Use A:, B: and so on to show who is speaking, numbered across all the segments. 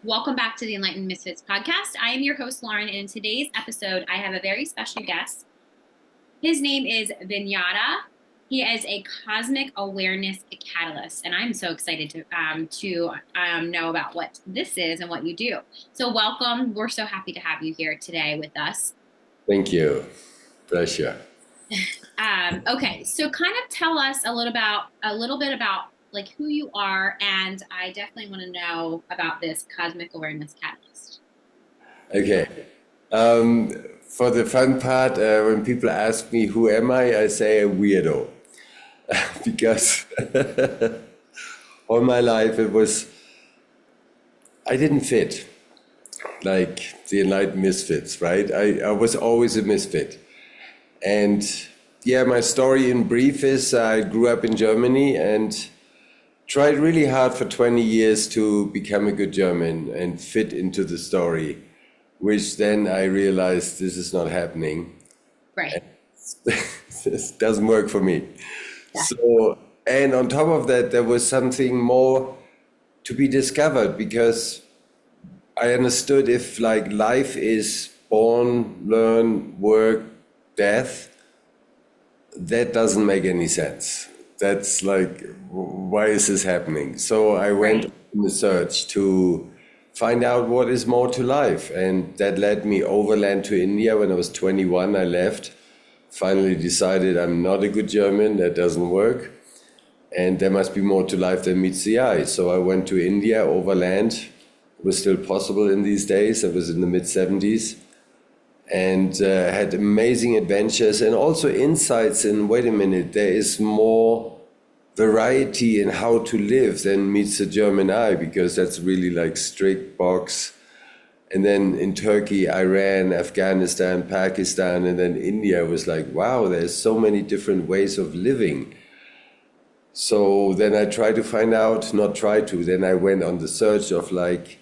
A: Welcome back to the Enlightened Misfits podcast. I am your host, Lauren, and in today's episode, I have a very special guest. His name is Vinaya. He is a cosmic awareness catalyst, and I'm so excited to know about what this is and what you do. So welcome. We're so happy to have you here today with us.
B: Thank you. Pleasure.
A: Okay, so kind of tell us a little bit about like who you are, and I definitely want to know about this cosmic awareness catalyst.
B: Okay. For the fun part, when people ask me who am I say a weirdo. Because all my life I didn't fit like the Enlightened Misfits, right? I was always a misfit. And yeah, my story in brief is I grew up in Germany and tried really hard for 20 years to become a good German and fit into the story, which then I realized this is not happening.
A: Right.
B: This doesn't work for me.
A: Yeah.
B: So, and on top of that, there was something more to be discovered because I understood if like life is born, learn, work, death, that doesn't make any sense. That's like, why is this happening? So I went on a search to find out what is more to life. And that led me overland to India. When I was 21, I left. Finally decided I'm not a good German, that doesn't work. And there must be more to life than meets the eye. So I went to India overland. It was still possible in these days. I was in the mid-70s. And had amazing adventures and also insights in, wait a minute, there is more variety in how to live than meets the German eye, because that's really like strict box. And then in Turkey, Iran, Afghanistan, Pakistan, and then India was like, wow, there's so many different ways of living. So then I tried to find out, not try to, then I went on the search of like,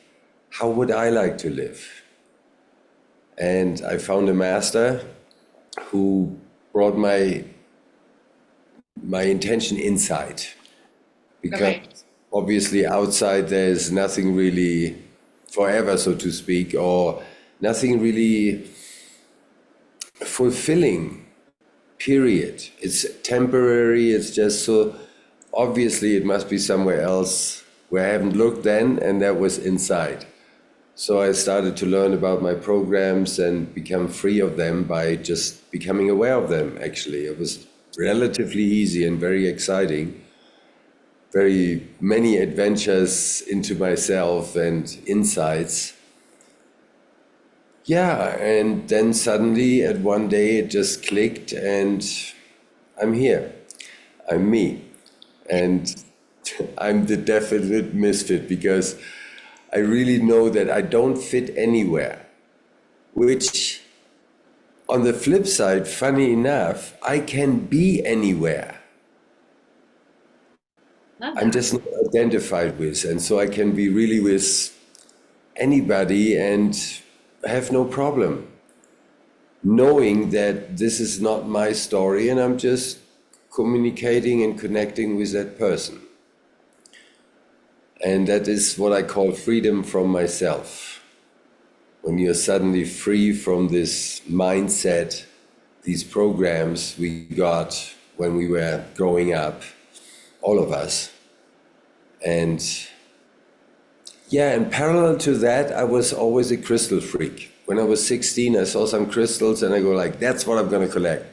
B: how would I like to live? And I found a master who brought my intention inside. Because obviously outside there's nothing really forever, so to speak, or nothing really fulfilling, period. It's temporary, it's just so obviously it must be somewhere else where I haven't looked then, and that was inside. So I started to learn about my programs and become free of them by just becoming aware of them, actually. It was relatively easy and very exciting. Very many adventures into myself and insights. Yeah, and then suddenly at one day it just clicked and I'm here. I'm me. And I'm the definite misfit because I really know that I don't fit anywhere, which on the flip side, funny enough, I can be anywhere. I'm just not identified with, and so I can be really with anybody and have no problem, knowing that this is not my story and I'm just communicating and connecting with that person. And that is what I call freedom from myself. When you're suddenly free from this mindset, these programs we got when we were growing up, all of us. And yeah, and parallel to that, I was always a crystal freak. When I was 16, I saw some crystals and I go like, that's what I'm gonna collect.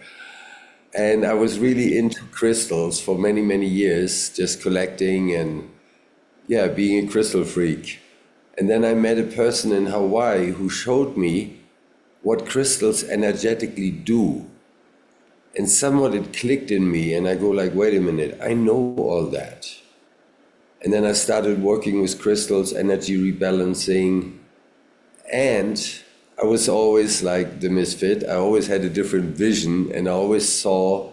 B: And I was really into crystals for many, many years, just collecting and yeah, being a crystal freak. And then I met a person in Hawaii who showed me what crystals energetically do. And somewhat it clicked in me and I go like, wait a minute, I know all that. And then I started working with crystals, energy rebalancing. And I was always like the misfit. I always had a different vision and I always saw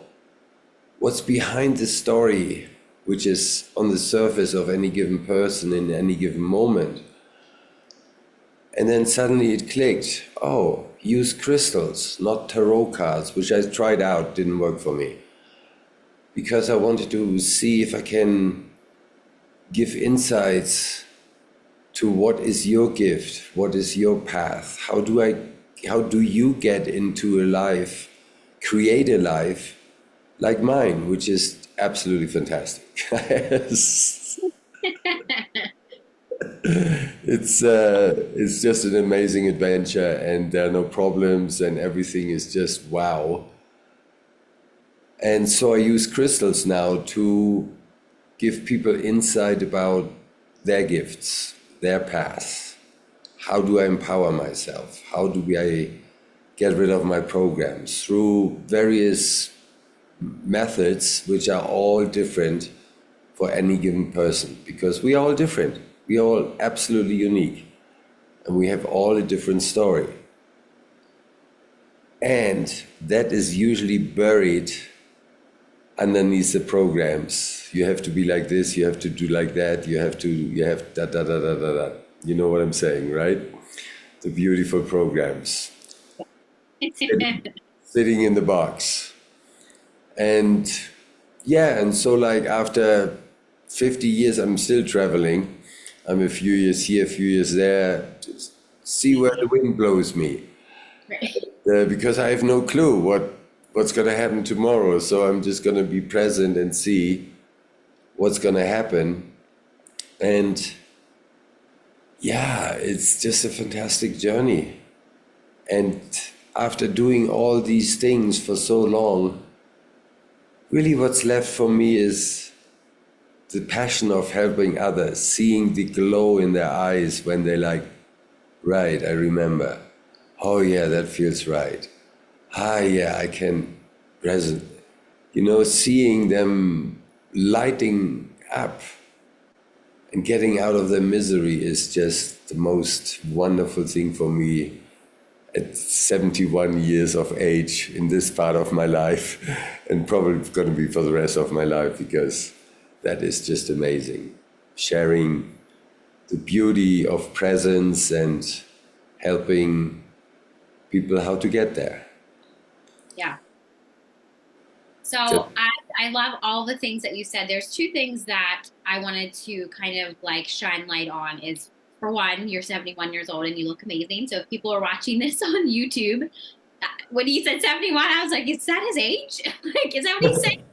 B: what's behind the story, which is on the surface of any given person in any given moment. And then suddenly it clicked. Oh, use crystals, not tarot cards, which I tried out, didn't work for me. Because I wanted to see if I can give insights to what is your gift, what is your path, how do you get into a life, create a life like mine, which is absolutely fantastic. It's just an amazing adventure, and there are no problems, and everything is just wow. And so I use crystals now to give people insight about their gifts, their paths. How do I empower myself? How do I get rid of my programs through various methods, which are all different for any given person, because we are all different. We are all absolutely unique, and we have all a different story. And that is usually buried underneath the programs. You have to be like this, you have to do like that, you have da da da da da da. You know what I'm saying, right? The beautiful programs sitting in the box. And yeah, and so like after 50 years, I'm still traveling. I'm a few years here, a few years there, just see where the wind blows me.
A: Right.
B: Because I have no clue what's going to happen tomorrow. So I'm just going to be present and see what's going to happen. And yeah, it's just a fantastic journey. And after doing all these things for so long, really what's left for me is the passion of helping others, seeing the glow in their eyes when they're like, right, I remember. Oh yeah, that feels right. Ah yeah, I can resonate. You know, seeing them lighting up and getting out of their misery is just the most wonderful thing for me at 71 years of age in this part of my life, and probably going to be for the rest of my life, because that is just amazing. Sharing the beauty of presence and helping people how to get there.
A: Yeah. So
B: That,
A: I love all the things that you said. There's two things that I wanted to kind of like shine light on is, for one, you're 71 years old and you look amazing. So if people are watching this on YouTube, when he said 71, I was like, is that his age? Like, is that what he's saying?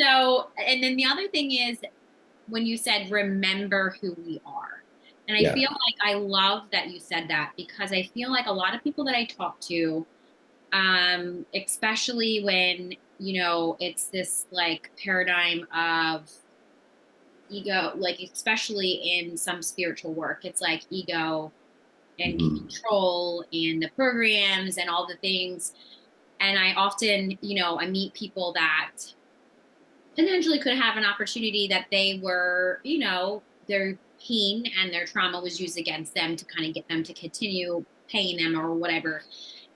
A: So, and then the other thing is when you said, remember who we are. And I
B: yeah.
A: feel like I love that you said that, because I feel like a lot of people that I talk to, especially when, you know, it's this like paradigm of ego, like especially in some spiritual work, it's like ego and
B: Mhm.
A: control and the programs and all the things. And I often, you know, I meet people that potentially could have an opportunity that they were, you know, their pain and their trauma was used against them to kind of get them to continue paying them or whatever.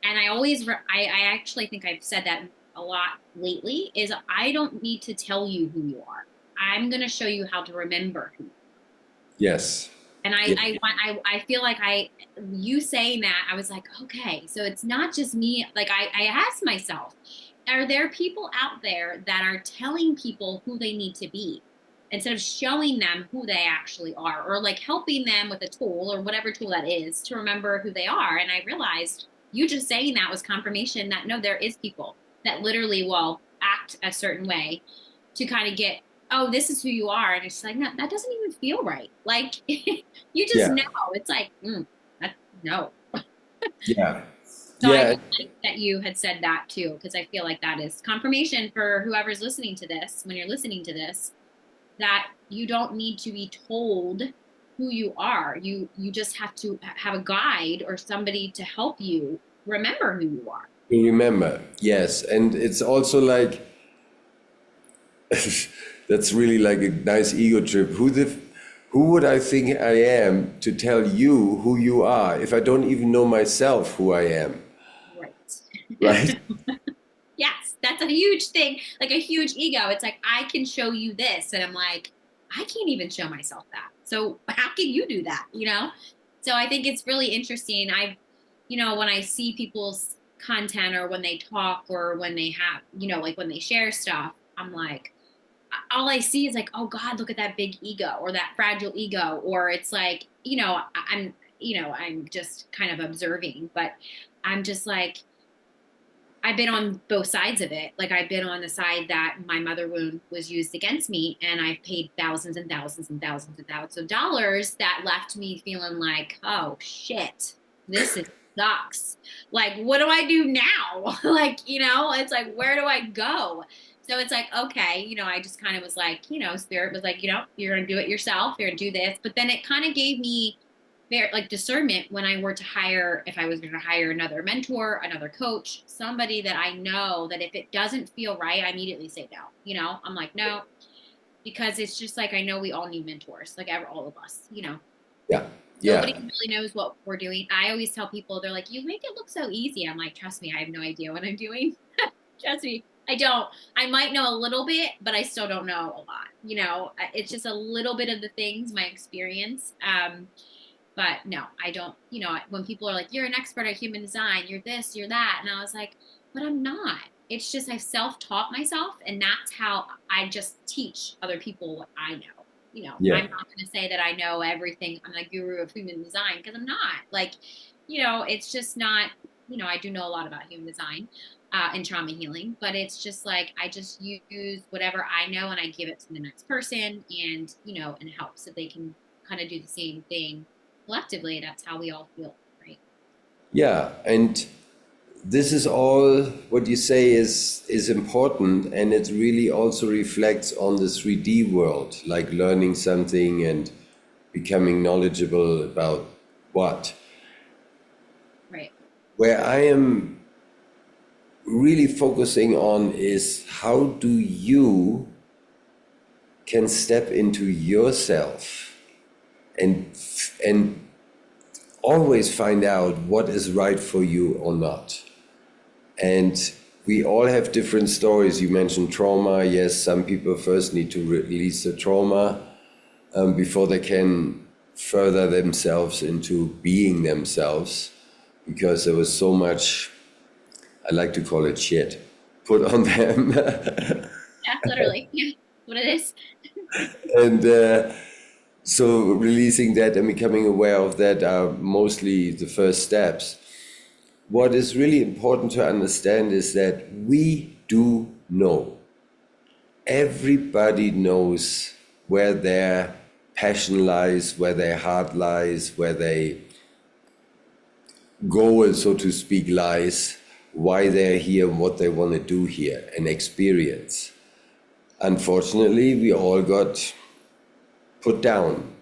A: And I always, I actually think I've said that a lot lately, is I don't need to tell you who you are. I'm going to show you how to remember who you are.
B: Yes.
A: And
B: Yeah.
A: I feel like you saying that, I was like, okay, so it's not just me. Like I asked myself, are there people out there that are telling people who they need to be instead of showing them who they actually are, or like helping them with a tool or whatever tool that is to remember who they are? And I realized you just saying that was confirmation that no, there is people that literally will act a certain way to kind of get, oh, this is who you are. And it's like, no, that doesn't even feel right. Like you just
B: Yeah.
A: know. It's like, no.
B: Yeah.
A: So I
B: Yeah.
A: really like that you had said that too, because I feel like that is confirmation for whoever's listening to this, when you're listening to this, that you don't need to be told who you are. You just have to have a guide or somebody to help you remember who you are.
B: You remember. Yes. And it's also like, that's really like a nice ego trip. Who would I think I am to tell you who you are if I don't even know myself who I am?
A: Right.
B: Right?
A: Yes, that's a huge thing, like a huge ego. It's like, I can show you this. And I'm like, I can't even show myself that. So how can you do that? You know? So I think it's really interesting. You know, when I see people's content or when they talk or when they have, you know, like when they share stuff, I'm like, all I see is like, oh God, look at that big ego or that fragile ego. Or it's like, I'm just kind of observing, but I'm just like, I've been on both sides of it. Like I've been on the side that my mother wound was used against me, and I've paid thousands and thousands and thousands and thousands of dollars that left me feeling like, oh shit, this is sucks. Like, what do I do now? Like, it's like, where do I go? So it's like, okay, I just kind of was like, spirit was like, you're gonna do it yourself, you're gonna do this. But then it kind of gave me very like discernment when I were to hire, if I was going to hire another mentor, another coach, somebody that I know that if it doesn't feel right, I immediately say no. I'm like, no, because it's just like, I know we all need mentors, like all of us,
B: Yeah.
A: Nobody
B: Yeah.
A: really knows what we're doing. I always tell people, they're like, you make it look so easy. I'm like, trust me, I have no idea what I'm doing. Trust me, I don't. I might know a little bit, but I still don't know a lot. It's just a little bit of the things, my experience. But no, I don't, when people are like, you're an expert at human design, you're this, you're that. And I was like, but I'm not. It's just I've self-taught myself, and that's how I just teach other people what I know.
B: Yeah.
A: I'm not going to say that I know everything. I'm the guru of human design, because I'm not. Like, it's just not, I do know a lot about human design and trauma healing, but it's just like I just use whatever I know and I give it to the next person, and, and help so they can kind of do the same thing collectively. That's how we all feel, right?
B: Yeah. And this is all what you say is important, and it really also reflects on the 3D world, like learning something and becoming knowledgeable about what.
A: Right.
B: Where I am really focusing on is how do you can step into yourself and always find out what is right for you or not. And we all have different stories. You mentioned trauma. Yes, some people first need to release the trauma before they can further themselves into being themselves, because there was so much, I like to call it shit, put on them.
A: Yeah, literally. Yeah, what it is.
B: And so releasing that and becoming aware of that are mostly the first steps. What is really important to understand is that we do know. Everybody knows where their passion lies, where their heart lies, where their goal, so to speak, lies, why they're here, what they want to do here and experience. Unfortunately, we all got put down.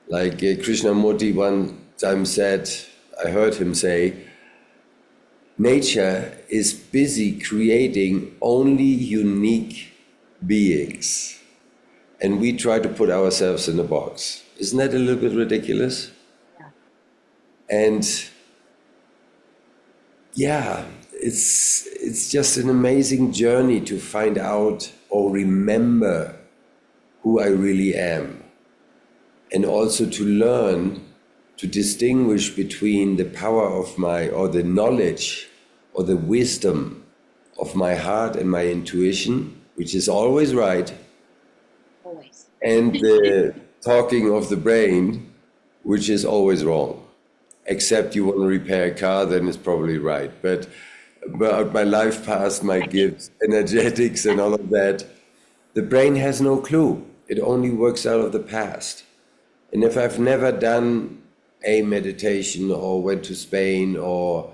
B: Like Krishnamurti one time said, I heard him say, nature is busy creating only unique beings, and we try to put ourselves in a box. Isn't that a little bit ridiculous?
A: Yeah.
B: And yeah, it's just an amazing journey to find out or remember who I really am, and also to learn to distinguish between the power of or the knowledge or the wisdom of my heart and my intuition, which is always right,
A: Always.
B: and the talking of the brain, which is always wrong. Except you want to repair a car, then it's probably right. But about my life past, my gifts, energetics, and all of that, the brain has no clue. It only works out of the past. And if I've never done a meditation or went to Spain or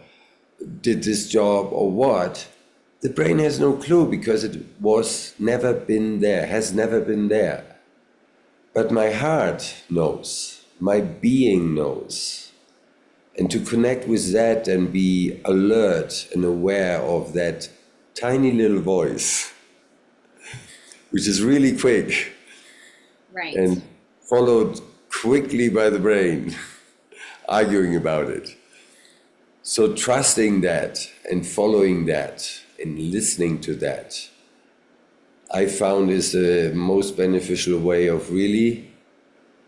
B: did this job or what, the brain has no clue, because it was never been there, has never been there. But my heart knows, my being knows. And to connect with that and be alert and aware of that tiny little voice, which is really quick
A: Right.
B: and followed quickly by the brain, arguing about it. So trusting that and following that and listening to that, I found is the most beneficial way of really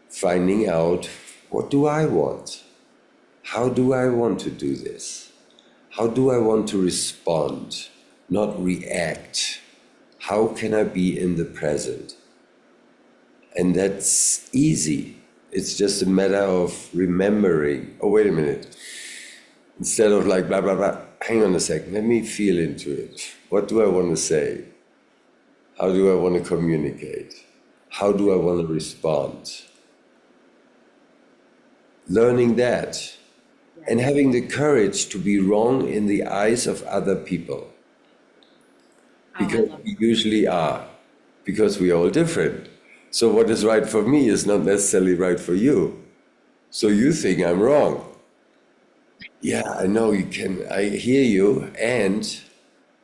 B: finding out, what do I want? How do I want to do this? How do I want to respond, not react? how can I be in the present? And that's easy. It's just a matter of remembering. Oh, wait a minute. Instead of like blah, blah, blah, hang on a second, let me feel into it. What do I want to say? How do I want to communicate? How do I want to respond? Learning that and having the courage to be wrong in the eyes of other people. Because we usually are, because we are all different. So what is right for me is not necessarily right for you. So you think I'm wrong. Yeah, I know you can, I hear you, and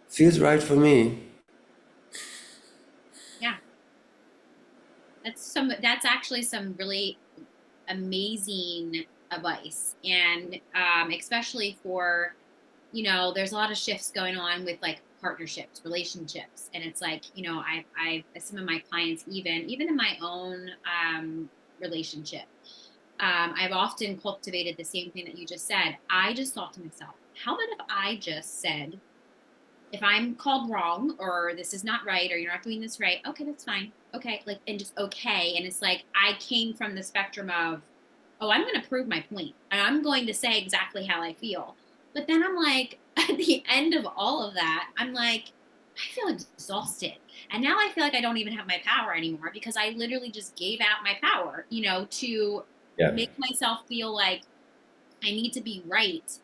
B: feels right for me.
A: Yeah. That's actually some really amazing advice. And especially for, there's a lot of shifts going on with like partnerships, relationships. And it's like, I some of my clients, even in my own relationship, I've often cultivated the same thing that you just said. I just thought to myself, how about if I just said, if I'm called wrong or this is not right or you're not doing this right, okay, that's fine. Okay, like, and just okay. And it's like I came from the spectrum of, oh, I'm going to prove my point and I'm going to say exactly how I feel. But then I'm like, at the end of all of that, I'm like, I feel exhausted. And now I feel like I don't even have my power anymore because I literally just gave out my power, to make myself feel like I need to be right.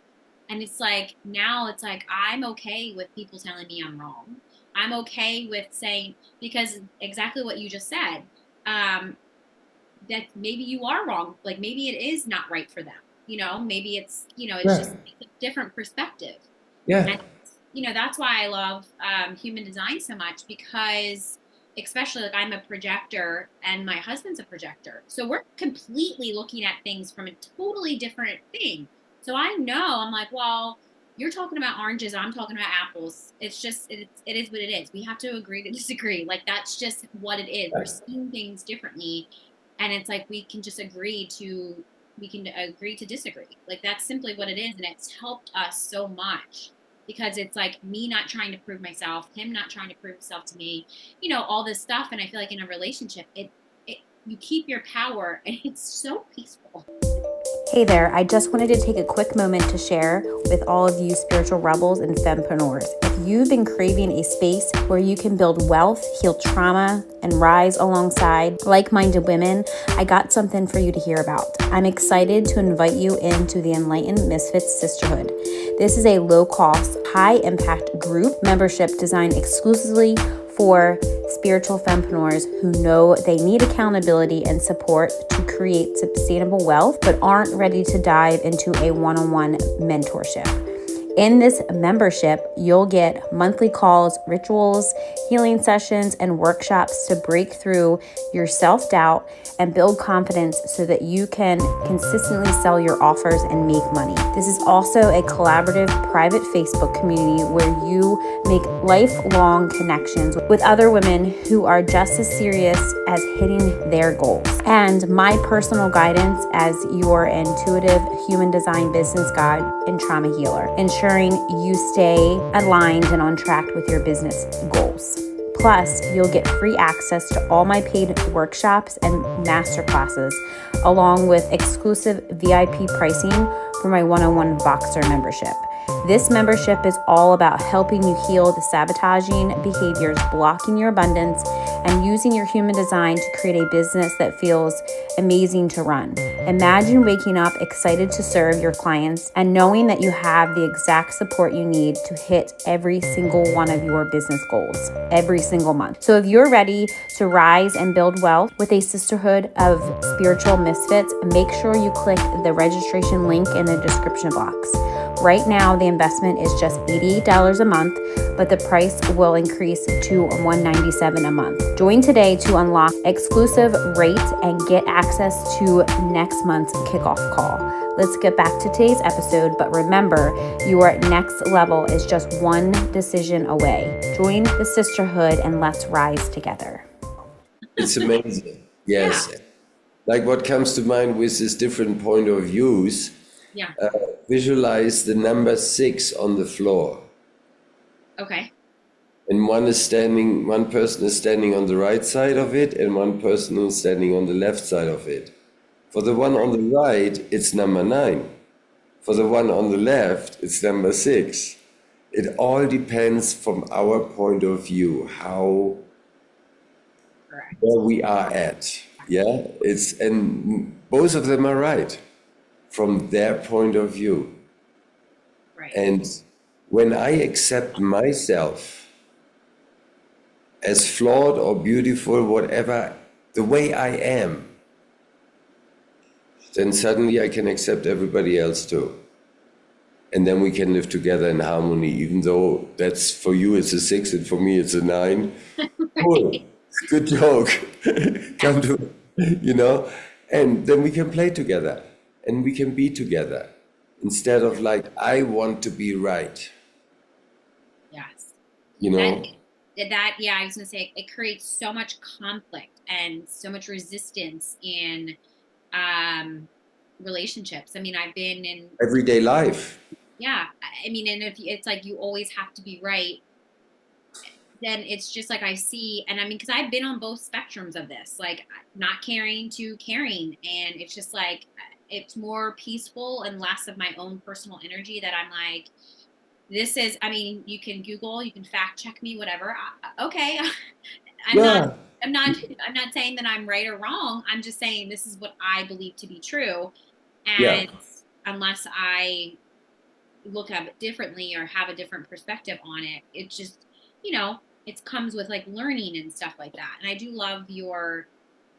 A: And it's like, now it's like, I'm okay with people telling me I'm wrong. I'm okay with saying, because exactly what you just said, that maybe you are wrong. Like maybe it is not right for them. Maybe it's, it's just a different perspective.
B: Yeah.
A: And, that's why I love human design so much because especially like I'm a projector and my husband's a projector. So we're completely looking at things from a totally different thing. So I know I'm like, well, you're talking about oranges, I'm talking about apples. It's just it is what it is. We have to agree to disagree. Like that's just what it is. We're seeing things differently. And it's like we can agree to disagree. Like that's simply what it is. And it's helped us so much because it's like me not trying to prove myself, him not trying to prove himself to me, all this stuff. And I feel like in a relationship, it you keep your power and it's so peaceful.
C: Hey there, I just wanted to take a quick moment to share with all of you spiritual rebels and fempreneurs. If you've been craving a space where you can build wealth, heal trauma, and rise alongside like-minded women, I got something for you to hear about. I'm excited to invite you into the Enlightened Misfits Sisterhood. This is a low-cost, high-impact group membership designed exclusively for spiritual fempreneurs who know they need accountability and support to create sustainable wealth, but aren't ready to dive into a one-on-one mentorship. In this membership, you'll get monthly calls, rituals, healing sessions, and workshops to break through your self-doubt and build confidence so that you can consistently sell your offers and make money. This is also a collaborative private Facebook community where you make lifelong connections with other women who are just as serious as hitting their goals. And my personal guidance as your intuitive human design business guide and trauma healer, ensuring you stay aligned and on track with your business goals. Plus, you'll get free access to all my paid workshops and masterclasses, along with exclusive VIP pricing for my one-on-one Voxer membership. This membership is all about helping you heal the sabotaging behaviors blocking your abundance and using your human design to create a business that feels amazing to run. Imagine waking up excited to serve your clients and knowing that you have the exact support you need to hit every single one of your business goals every single month. So if you're ready to rise and build wealth with a sisterhood of spiritual misfits, make sure you click the registration link in the description box. Right now, the investment is just $88 a month, but the price will increase to $197 a month. Join today to unlock exclusive rates and get access to next month's kickoff call. Let's get back to today's episode, but remember, your next level is just one decision away. Join the sisterhood and let's rise together.
B: It's amazing. Yes. Yeah. Like what comes to mind with this different point of views.
A: Yeah.
B: Visualize the number 6 on the floor.
A: Okay.
B: And one person is standing on the right side of it, and one person is standing on the left side of it. For the one on the right, it's number 9. For the one on the left, it's number 6. It all depends from our point of view, where we are at. Yeah, and both of them are right from their point of view.
A: Right.
B: And when I accept myself as flawed or beautiful, whatever, the way I am, then suddenly I can accept everybody else too. And then we can live together in harmony, even though that's for you it's a 6 and for me it's a 9. Cool. Good joke. Come to, and then we can play together and we can be together instead of like, I want to be right.
A: Yes. That I was gonna say it creates so much conflict and so much resistance in relationships. I mean, I've been in
B: everyday life.
A: Yeah, I mean, and if it's like you always have to be right, then it's just like I see, and I mean, because I've been on both spectrums of this, like not caring to caring, and it's just like it's more peaceful and less of my own personal energy that I'm like, this is, I mean, you can Google, you can fact check me, whatever. Okay. I'm not saying that I'm right or wrong. I'm just saying this is what I believe to be true. And unless I look at it differently or have a different perspective on it, it just, it comes with like learning and stuff like that. And I do love your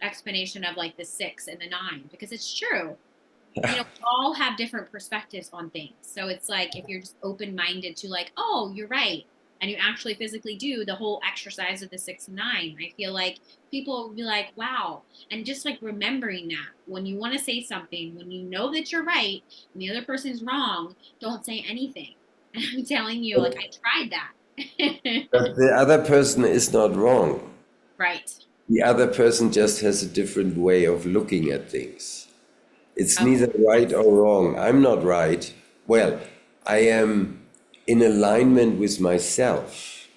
A: explanation of like the 6 and the 9, because it's true. We all have different perspectives on things. So it's like, if you're just open-minded to like, oh, you're right, and you actually physically do the whole exercise of the 6 and 9, I feel like people will be like, wow. And just like remembering that when you want to say something, when you know that you're right and the other person's wrong, don't say anything. And I'm telling you, like, I tried that.
B: But the other person is not wrong.
A: Right.
B: The other person just has a different way of looking at things. It's neither right or wrong. I'm not right. Well, I am in alignment with myself.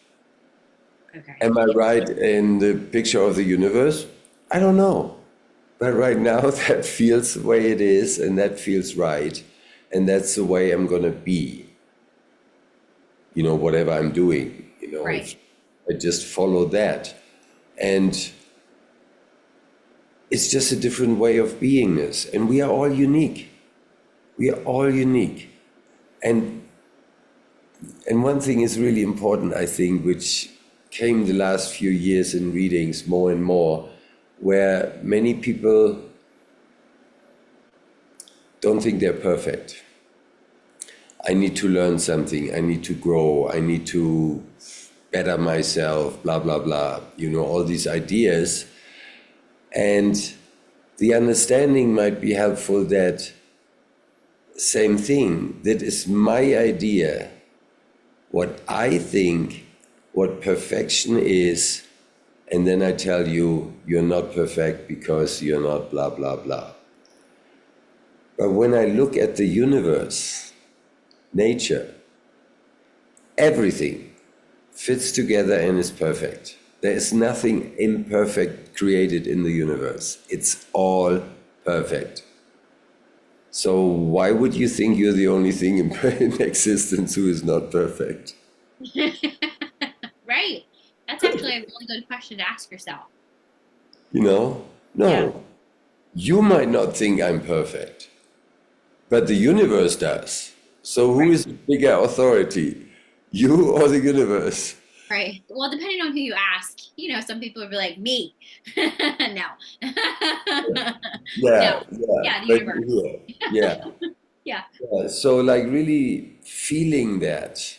A: Okay.
B: Am I right in the picture of the universe? I don't know. But right now that feels the way it is, and that feels right. And that's the way I'm going to be. Whatever I'm doing,
A: Right.
B: I just follow that. And it's just a different way of beingness. And we are all unique. We are all unique. And one thing is really important, I think, which came the last few years in readings more and more, where many people don't think they're perfect. I need to learn something. I need to grow. I need to better myself, blah, blah, blah. All these ideas. And the understanding might be helpful that same thing, that is my idea, what I think, what perfection is, and then I tell you, you're not perfect because you're not blah, blah, blah. But when I look at the universe, nature, everything fits together and is perfect. There is nothing imperfect created in the universe. It's all perfect. So why would you think you're the only thing in existence who is not perfect?
A: Right. That's actually a really good question to ask yourself.
B: No. Yeah. You might not think I'm perfect, but the universe does. So who is the bigger authority, you or the universe?
A: Right. Well, depending on who you ask, some people would be like, me. No.
B: Yeah.
A: The universe.
B: Yeah. So like really feeling that,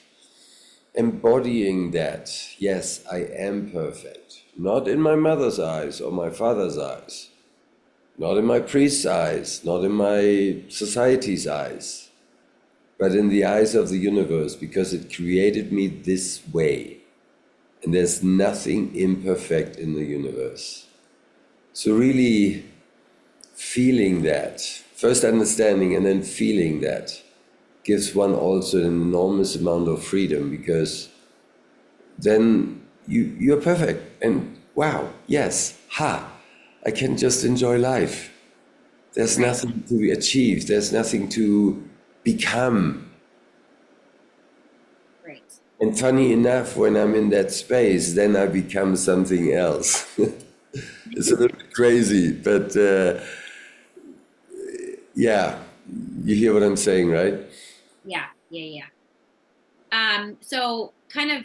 B: embodying that, yes, I am perfect. Not in my mother's eyes or my father's eyes. Not in my priest's eyes, not in my society's eyes, but in the eyes of the universe, because it created me this way. And there's nothing imperfect in the universe. So really feeling that, first understanding and then feeling that, gives one also an enormous amount of freedom, because then you're perfect. And wow, yes, I can just enjoy life. There's nothing to achieve. There's nothing to become.
A: Right.
B: And funny enough, when I'm in that space, then I become something else. It's a little bit crazy, but yeah, you hear what I'm saying, right?
A: Yeah. So kind of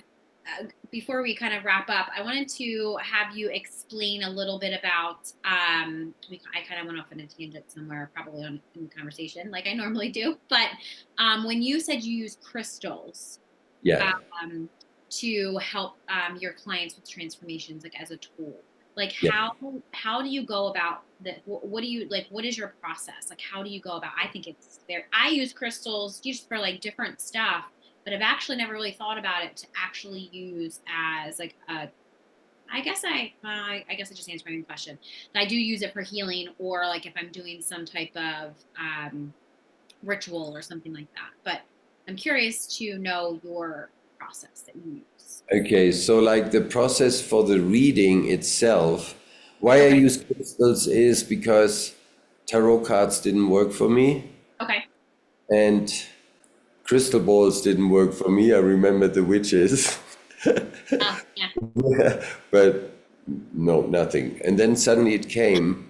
A: before we kind of wrap up, I wanted to have you explain a little bit about, I kind of went off on a tangent somewhere, probably in the conversation, like I normally do. But when you said you use crystals
B: Yeah.
A: to help your clients with transformations, like as a tool, like
B: Yeah.
A: how do you go about that? What do you like? What is your process? Like, how do you go about? I think I use crystals just for like different stuff, but I've actually never really thought about it to actually use as like a. I guess I just answered my own question. I do use it for healing, or like if I'm doing some type of ritual or something like that. But I'm curious to know your process that you use.
B: Okay, so like the process for the reading itself, why I
A: Okay.
B: use crystals is because tarot cards didn't work for me
A: Okay.
B: and crystal balls didn't work for me. I remember the witches,
A: Yeah.
B: but no, nothing. And then suddenly it came,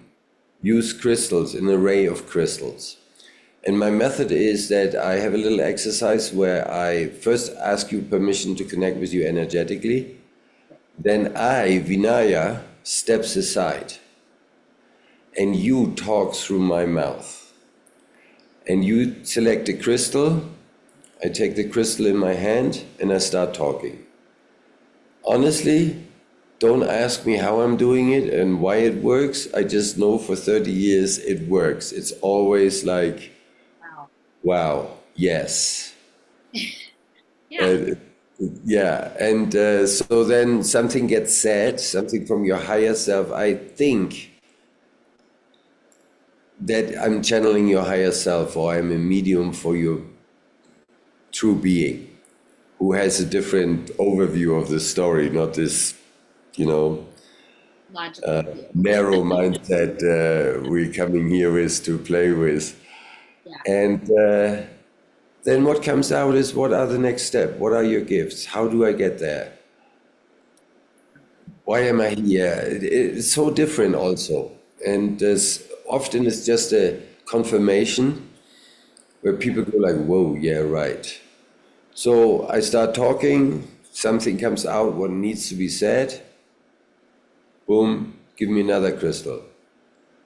B: use crystals, an array of crystals. And my method is that I have a little exercise where I first ask you permission to connect with you energetically. Then I, Vinaya, steps aside and you talk through my mouth. And you select a crystal, I take the crystal in my hand and I start talking. Honestly, don't ask me how I'm doing it and why it works. I just know for 30 years it works. It's always like, wow, yes.
A: Yeah.
B: Yeah, and so then something gets said, something from your higher self. I think that I'm channeling your higher self, or I'm a medium for your true being who has a different overview of the story, not this,
A: Logical.
B: narrow mindset we're coming here with to play with.
A: Yeah.
B: And then what comes out is, what are the next step? What are your gifts? How do I get there? Why am I here? It's so different also. And there's often it's just a confirmation where people go like, whoa, yeah, right. So I start talking, something comes out, what needs to be said, boom, give me another crystal.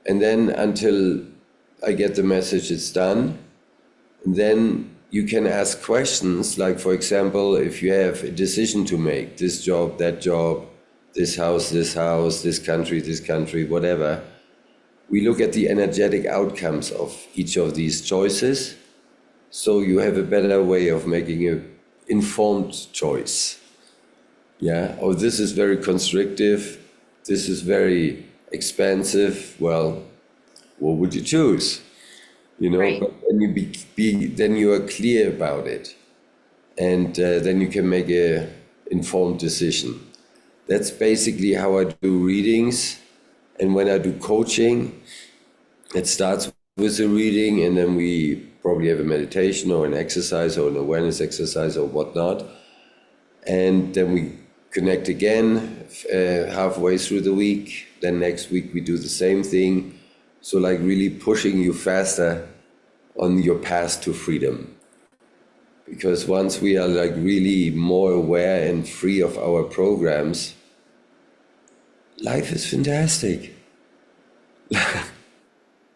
B: And then until I get the message, it's done. And then you can ask questions, like, for example, if you have a decision to make, this job, this house, this country, whatever, we look at the energetic outcomes of each of these choices. So you have a better way of making an informed choice. Yeah, oh, this is very constrictive, this is very expansive. Well, what would you choose?
A: Right.
B: But then then you are clear about it, and then you can make a informed decision. That's basically how I do readings, and when I do coaching, it starts with a reading, and then we probably have a meditation or an exercise or an awareness exercise or whatnot, and then we connect again halfway through the week. Then next week we do the same thing. So like really pushing you faster on your path to freedom. Because once we are like really more aware and free of our programs, life is fantastic.
A: I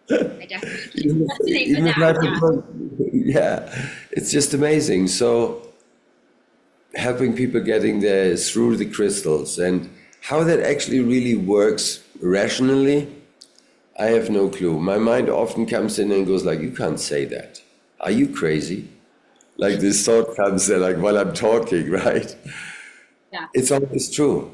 A: definitely resonate with that.
B: Yeah, it's just amazing. So helping people getting there through the crystals, and how that actually really works rationally, I have no clue. My mind often comes in and goes like, you can't say that. Are you crazy? Like this thought comes there like while I'm talking, right?
A: Yeah.
B: It's always true.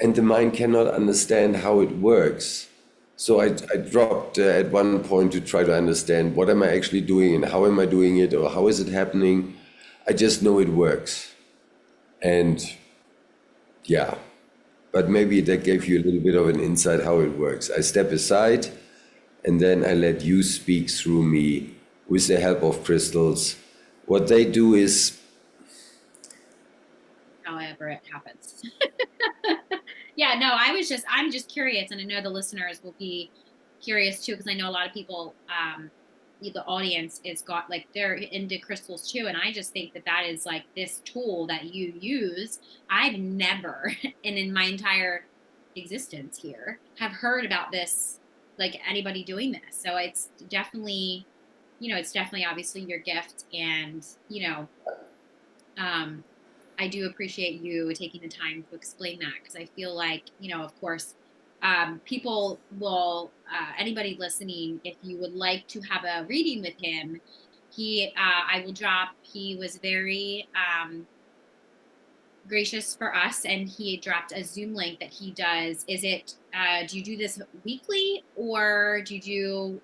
B: And the mind cannot understand how it works. So I dropped at one point to try to understand what am I actually doing and how am I doing it or how is it happening. I just know it works. And Yeah, but maybe that gave you a little bit of an insight how it works. I step aside and then I let you speak through me with the help of crystals. What they do is,
A: however it happens. Yeah, no, I'm just curious, and I know the listeners will be curious too, because I know a lot of people, the audience is got like they're into crystals too, and I just think that that is like this tool that you use. I've never, and in my entire existence here, have heard about this, like anybody doing this. So it's definitely, it's definitely obviously your gift, and um, I do appreciate you taking the time to explain that, because I feel like, of course, people will, anybody listening, if you would like to have a reading with him, he was very gracious for us, and he dropped a Zoom link that he does. Do you do this weekly, or do you do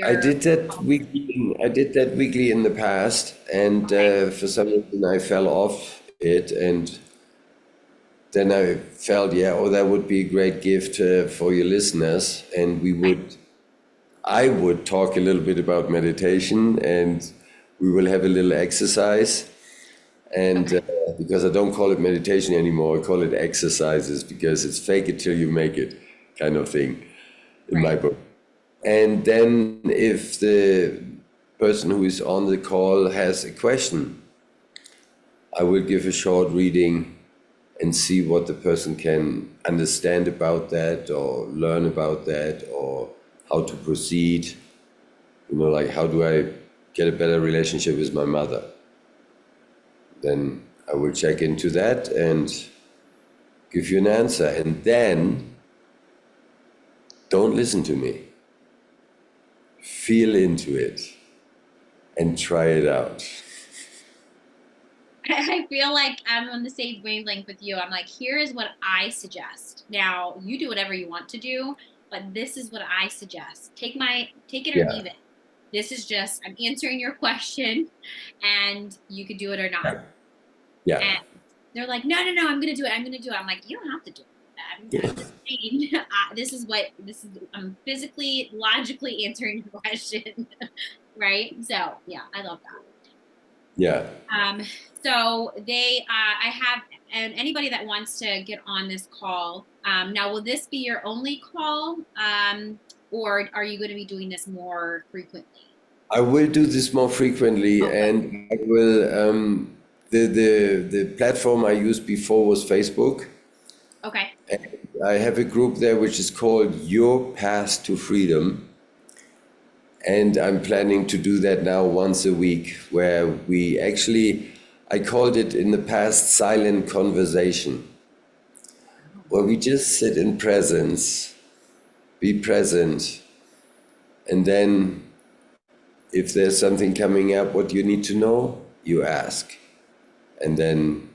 B: I
A: your,
B: did that weekly. I did that weekly in the past, and for some reason I fell off it, and then I felt, yeah, oh, that would be a great gift for your listeners, and I would talk a little bit about meditation, and we will have a little exercise, and because I don't call it meditation anymore, I call it exercises, because it's fake it till you make it kind of thing in my book. And then if the person who is on the call has a question, I will give a short reading and see what the person can understand about that or learn about that, or how to proceed. Like, how do I get a better relationship with my mother? Then I will check into that and give you an answer. And then don't listen to me. Feel into it and try it out.
A: I feel like I'm on the same wavelength with you. I'm like, here is what I suggest. Now, you do whatever you want to do, but this is what I suggest. Take it or
B: Yeah.
A: leave it. This is just, I'm answering your question, and you could do it or not.
B: Yeah.
A: And they're like, no, I'm going to do it. I'm going to do it. I'm like, you don't have to do it. I'm just saying, I'm physically, logically answering your question. Right? So, yeah, I love that.
B: Yeah.
A: So I have, and anybody that wants to get on this call, now, will this be your only call? Or are you going to be doing this more frequently?
B: I will do this more frequently, and I will, the platform I used before was Facebook.
A: Okay.
B: And I have a group there which is called Your Path to Freedom. And I'm planning to do that now once a week, where I called it in the past silent conversation, where we just sit in presence, be present, and then if there's something coming up, what you need to know, you ask. And then,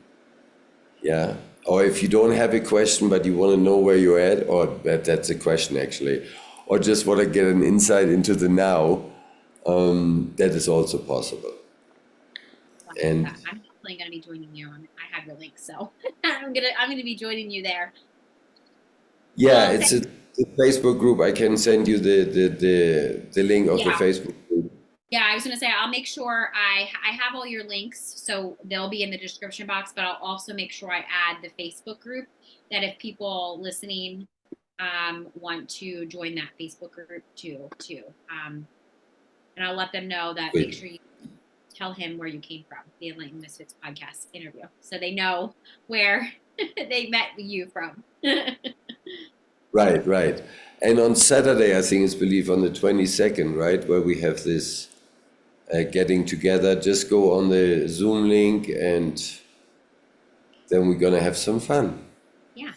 B: yeah. Or if you don't have a question, but you want to know where you're at, or that's a question actually, or just want to get an insight into the now, that is also possible. And
A: I'm definitely going to be joining you. I have your link, so I'm gonna be joining you there.
B: yeah, it's a Facebook group. I can send you the link of the Facebook group.
A: Yeah, I was gonna say I'll make sure I have all your links, so they'll be in the description box. But I'll also make sure I add the Facebook group, that if people listening want to join that Facebook group too. And I'll let them know that. Make sure you tell him where you came from, the Enlightened Misfits podcast interview, so they know where they met you from.
B: Right. And on Saturday, I think it's on the 22nd, right, where we have this getting together. Just go on the Zoom link, and then we're gonna have some fun.
A: Yeah,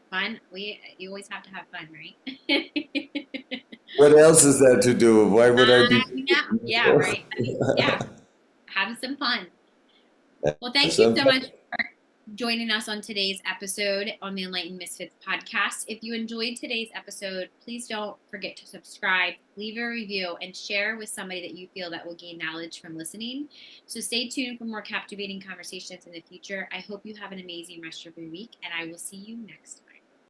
A: fun. You always have to have fun, right?
B: What else is there to do? Why would I be?
A: Yeah, right. Yeah, have some fun. Well, thank you so much for joining us on today's episode on the Enlightened Misfits podcast. If you enjoyed today's episode, please don't forget to subscribe, leave a review, and share with somebody that you feel that will gain knowledge from listening. So stay tuned for more captivating conversations in the future. I hope you have an amazing rest of your week, and I will see you next time.